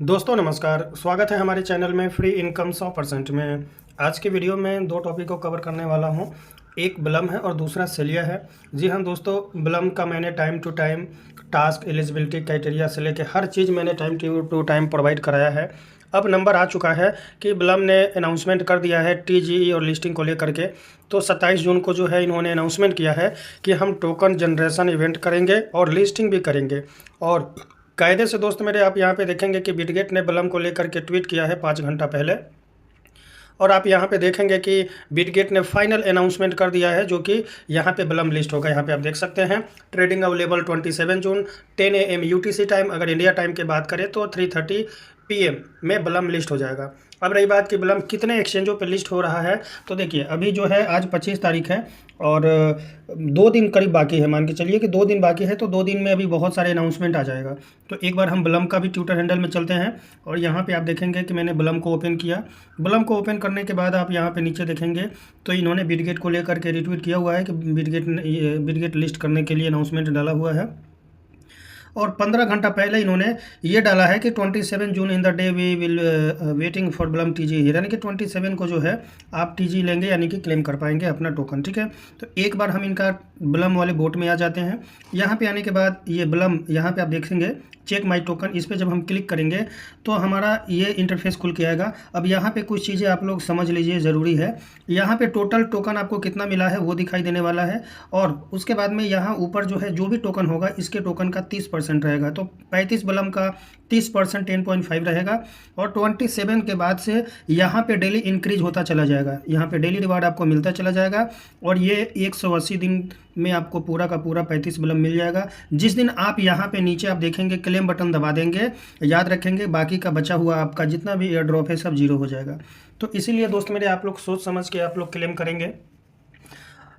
दोस्तों नमस्कार, स्वागत है हमारे चैनल में फ्री इनकम 100% में। आज के वीडियो में दो टॉपिक को कवर करने वाला हूं। एक ब्लम है और दूसरा सेलिया है। जी हाँ दोस्तों, ब्लम का मैंने time to time task, eligibility criteria से लेकर हर चीज़ मैंने टाइम टू टाइम प्रोवाइड कराया है। अब नंबर आ चुका है कि ब्लम ने अनाउंसमेंट कर दिया है टीजीई और लिस्टिंग को लेकर के। तो 27 जून को जो है इन्होंने अनाउंसमेंट किया है कि हम टोकन जनरेशन इवेंट करेंगे और लिस्टिंग भी करेंगे। और कायदे से दोस्त मेरे, आप यहाँ पे देखेंगे कि बिटगेट ने ब्लम को लेकर के ट्वीट किया है 5 घंटा पहले। और आप यहाँ पे देखेंगे कि बिटगेट ने फाइनल अनाउंसमेंट कर दिया है, जो कि यहाँ पे ब्लम लिस्ट होगा। यहाँ पे आप देख सकते हैं trading available 27 June 10 AM UTC time. अगर इंडिया टाइम की बात करें तो 3:30 PM में ब्लम लिस्ट हो जाएगा। अब रही बात कि ब्लम कितने एक्सचेंजों पे लिस्ट हो रहा है, तो देखिए अभी जो है आज 25 तारीख है और 2 दिन करीब बाकी है। मान के चलिए कि 2 दिन बाकी है, तो 2 दिन में अभी बहुत सारे अनाउंसमेंट आ जाएगा। तो एक बार हम ब्लम का भी ट्विटर हैंडल में चलते हैं और यहाँ पे आप देखेंगे कि मैंने ब्लम को ओपन किया। ब्लम को ओपन करने के बाद आप यहाँ पे नीचे देखेंगे तो इन्होंने बिटगेट को लेकर के रिट्वीट किया हुआ है कि बिटगेट लिस्ट करने के लिए अनाउंसमेंट डाला हुआ है। और 15 घंटा पहले इन्होंने ये डाला है कि 27 June in the day we will waiting for ब्लम टीजी, यानी कि 27 को जो है आप टीजी लेंगे, यानी कि क्लेम कर पाएंगे अपना टोकन। ठीक है, तो एक बार हम इनका ब्लम वाले बोट में आ जाते हैं। यहाँ पे आने के बाद ये ब्लम, यहाँ पे आप देखेंगे चेक माई टोकन, इस पर जब हम क्लिक करेंगे तो हमारा ये इंटरफेस खुल के आएगा। अब यहाँ पे कुछ चीज़ें आप लोग समझ लीजिए, ज़रूरी है। यहाँ पे टोटल टोकन आपको कितना मिला है वो दिखाई देने वाला है, और उसके बाद में यहाँ ऊपर जो है जो भी टोकन होगा इसके टोकन का 30% रहेगा। तो 35 ब्लम का 30% 10.5 रहेगा, और 27 के बाद से यहाँ पे डेली इंक्रीज होता चला जाएगा। यहाँ पे डेली रिवार्ड आपको मिलता चला जाएगा, और ये 180 दिन में आपको पूरा का पूरा 35 ब्लम मिल जाएगा। जिस दिन आप यहाँ पे नीचे आप देखेंगे क्लेम बटन दबा देंगे, याद रखेंगे बाकी का बचा हुआ आपका जितना भी एयर ड्रॉप है सब जीरो हो जाएगा। तो इसीलिए दोस्त मेरे, आप लोग सोच समझ के आप लोग क्लेम करेंगे।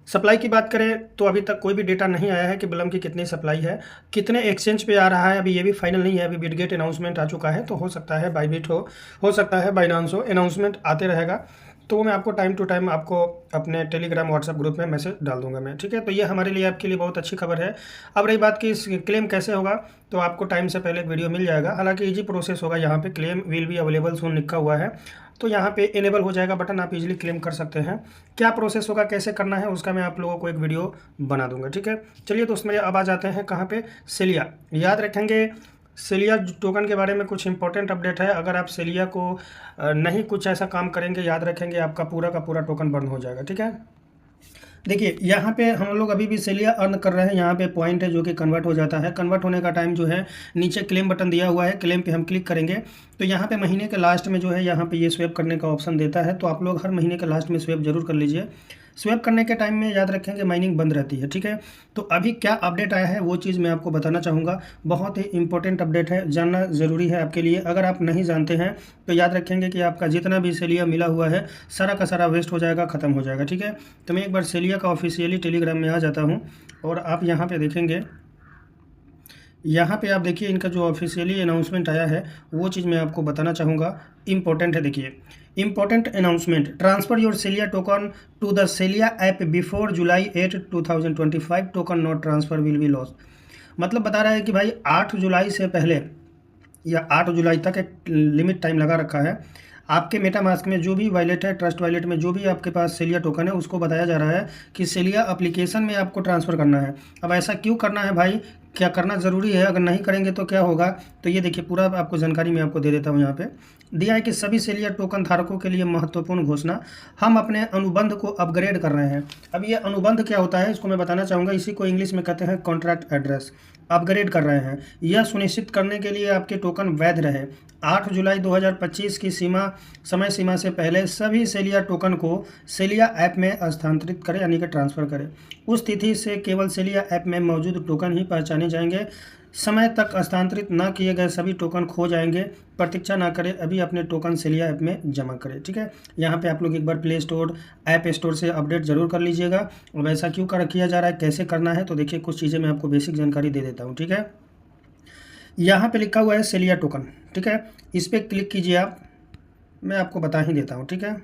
सप्लाई की बात करें तो अभी तक कोई भी डेटा नहीं आया है कि ब्लम की कितनी सप्लाई है, कितने एक्सचेंज पे आ रहा है, अभी ये भी फाइनल नहीं है। अभी बिटगेट अनाउंसमेंट आ चुका है, तो हो सकता है बाइबिट हो सकता है बाइनांस हो, अनाउंसमेंट आते रहेगा। तो मैं आपको टाइम टू टाइम आपको अपने टेलीग्राम व्हाट्सएप ग्रुप में मैसेज डाल दूंगा मैं। ठीक है, तो ये हमारे लिए, आपके लिए बहुत अच्छी खबर है। अब रही बात कि इस क्लेम कैसे होगा, तो आपको टाइम से पहले एक वीडियो मिल जाएगा। हालांकि इजी प्रोसेस होगा। यहाँ पे क्लेम विल बी अवेलेबल सून लिखा हुआ है, तो यहाँ पे इनेबल हो जाएगा बटन, आप इजीली क्लेम कर सकते हैं। क्या प्रोसेस होगा, कैसे करना है, उसका मैं आप लोगों को एक वीडियो बना दूंगा। ठीक है, चलिए दोस्त मेरे, अब आ जाते हैं कहाँ पे, सेलिया। याद रखेंगे सेलिया टोकन के बारे में कुछ इंपॉर्टेंट अपडेट है। अगर आप सेलिया को नहीं कुछ ऐसा काम करेंगे, याद रखेंगे आपका पूरा का पूरा टोकन बर्न हो जाएगा। ठीक है, देखिए यहाँ पे हम लोग अभी भी सेलिया अर्न कर रहे हैं। यहाँ पे पॉइंट है जो कि कन्वर्ट हो जाता है। कन्वर्ट होने का टाइम जो है नीचे क्लेम बटन दिया हुआ है, क्लेम पे हम क्लिक करेंगे तो यहाँ पे महीने के लास्ट में जो है यहाँ पे ये स्वैप करने का ऑप्शन देता है। तो आप लोग हर महीने के लास्ट में स्वैप जरूर कर लीजिए। स्वैप करने के टाइम में याद रखेंगे माइनिंग बंद रहती है। ठीक है, तो अभी क्या अपडेट आया है वो चीज़ मैं आपको बताना चाहूँगा। बहुत ही इंपॉर्टेंट अपडेट है, जानना ज़रूरी है आपके लिए। अगर आप नहीं जानते हैं तो याद रखेंगे कि आपका जितना भी सेलिया मिला हुआ है सारा का सारा वेस्ट हो जाएगा, ख़त्म हो जाएगा। ठीक है, तो मैं एक बार सेलिया का ऑफिशियली टेलीग्राम में आ जाता हूँ, और आप यहाँ पे देखेंगे, यहाँ पे आप देखिए इनका जो ऑफिशियली अनाउंसमेंट आया है वो चीज़ मैं आपको बताना चाहूँगा। इंपॉर्टेंट है, देखिए important announcement, transfer your Celia token to the Celia app before July 8 2025, token not transfer will be lost. मतलब बता रहा है कि भाई 8 जुलाई से पहले या 8 जुलाई तक एक लिमिट टाइम लगा रखा है। आपके मेटामास्क में जो भी वॉलेट है, ट्रस्ट वॉलेट में जो भी आपके पास सेलिया टोकन है, उसको बताया जा रहा है कि सेलिया एप्लीकेशन में आपको ट्रांसफ़र करना है। अब ऐसा क्यों करना है भाई, क्या करना ज़रूरी है, अगर नहीं करेंगे तो क्या होगा, तो ये देखिए पूरा आपको जानकारी मैं आपको दे देता हूँ। यहाँ पे दिया है कि सभी सेलिया टोकन धारकों के लिए महत्वपूर्ण घोषणा, हम अपने अनुबंध को अपग्रेड कर रहे हैं। अब ये अनुबंध क्या होता है इसको मैं बताना चाहूँगा। इसी को इंग्लिश में कहते हैं कॉन्ट्रैक्ट एड्रेस। अपग्रेड कर रहे हैं, यह सुनिश्चित करने के लिए आपके टोकन वैध रहे। 8 जुलाई 2025 की समय सीमा से पहले सभी सेलिया टोकन को सेलिया ऐप में स्थानांतरित करें, यानी कि ट्रांसफ़र करें। उस तिथि से केवल सेलिया ऐप में मौजूद टोकन ही पहचाने जाएंगे। समय तक स्थानांतरित न किए गए सभी टोकन खो जाएंगे। प्रतीक्षा ना करें, अभी अपने टोकन सेलिया ऐप में जमा करें। ठीक है, यहाँ पे आप लोग एक बार प्ले स्टोर, ऐप स्टोर से अपडेट जरूर कर लीजिएगा। अब ऐसा क्यों किया जा रहा है, कैसे करना है, तो देखिए कुछ चीज़ें मैं आपको बेसिक जानकारी दे देता हूँ। ठीक है, यहाँ पे लिखा हुआ है सेलिया टोकन। ठीक है, इस पर क्लिक कीजिए आप, मैं आपको बता ही देता हूँ। ठीक है,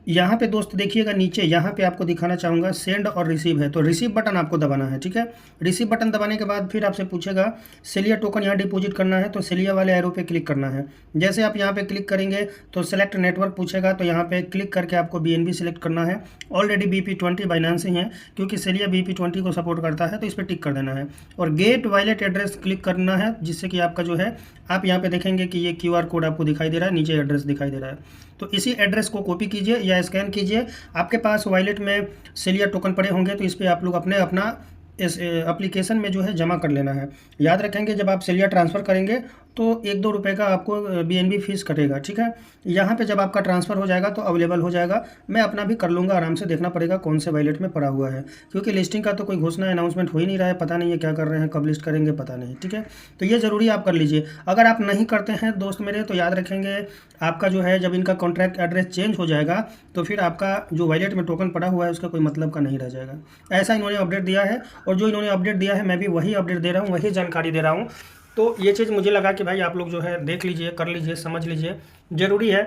यहाँ पे दोस्त देखिएगा नीचे यहाँ पे आपको दिखाना चाहूँगा सेंड और रिसीव है, तो रिसीव बटन आपको दबाना है। ठीक है, रिसीव बटन दबाने के बाद फिर आपसे पूछेगा सेलिया टोकन यहाँ डिपॉजिट करना है, तो सेलिया वाले एरो पे क्लिक करना है। जैसे आप यहाँ पे क्लिक करेंगे तो सेलेक्ट नेटवर्क पूछेगा, तो यहाँ पे क्लिक करके आपको BNB सेलेक्ट करना है। ऑलरेडी BP20 बाइनेंस ही है, क्योंकि सेलिया BP20 को सपोर्ट करता है, तो इस पर टिक कर देना है और गेट वॉलेट एड्रेस क्लिक करना है, जिससे कि आपका जो है आप यहाँ पे देखेंगे कि ये QR कोड आपको दिखाई दे रहा है, नीचे एड्रेस दिखाई दे रहा है। तो इसी एड्रेस को कॉपी कीजिए या स्कैन कीजिए। आपके पास वॉलेट में सेलिया टोकन पड़े होंगे, तो इस पर आप लोग अपना इस एप्लीकेशन में जो है जमा कर लेना है। याद रखेंगे जब आप सेलिया ट्रांसफ़र करेंगे तो 1-2 रुपये का आपको BNB फीस कटेगा। ठीक है, यहाँ पे जब आपका ट्रांसफ़र हो जाएगा तो अवेलेबल हो जाएगा। मैं अपना भी कर लूँगा, आराम से देखना पड़ेगा कौन से वॉलेट में पड़ा हुआ है, क्योंकि लिस्टिंग का तो कोई घोषणा अनाउंसमेंट हो ही नहीं रहा है, पता नहीं है क्या कर रहे हैं, कब लिस्ट करेंगे पता नहीं। ठीक है, तो ये ज़रूरी आप कर लीजिए। अगर आप नहीं करते हैं दोस्त मेरे, तो याद रखेंगे आपका जो है जब इनका कॉन्ट्रैक्ट एड्रेस चेंज हो जाएगा तो फिर आपका जो वॉलेट में टोकन पड़ा हुआ है उसका कोई मतलब का नहीं रह जाएगा। ऐसा इन्होंने अपडेट दिया है, और जो इन्होंने अपडेट दिया है मैं भी वही अपडेट दे रहा हूँ, वही जानकारी दे रहा हूँ। तो ये चीज़ मुझे लगा कि भाई आप लोग जो है देख लीजिए, कर लीजिए, समझ लीजिए, ज़रूरी है।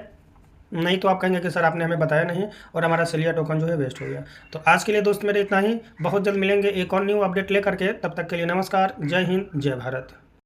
नहीं तो आप कहेंगे कि सर आपने हमें बताया नहीं और हमारा सेलिया टोकन जो है वेस्ट हो गया। तो आज के लिए दोस्त मेरे इतना ही, बहुत जल्द मिलेंगे एक और न्यू अपडेट लेकर के। तब तक के लिए नमस्कार, जय हिंद, जय भारत।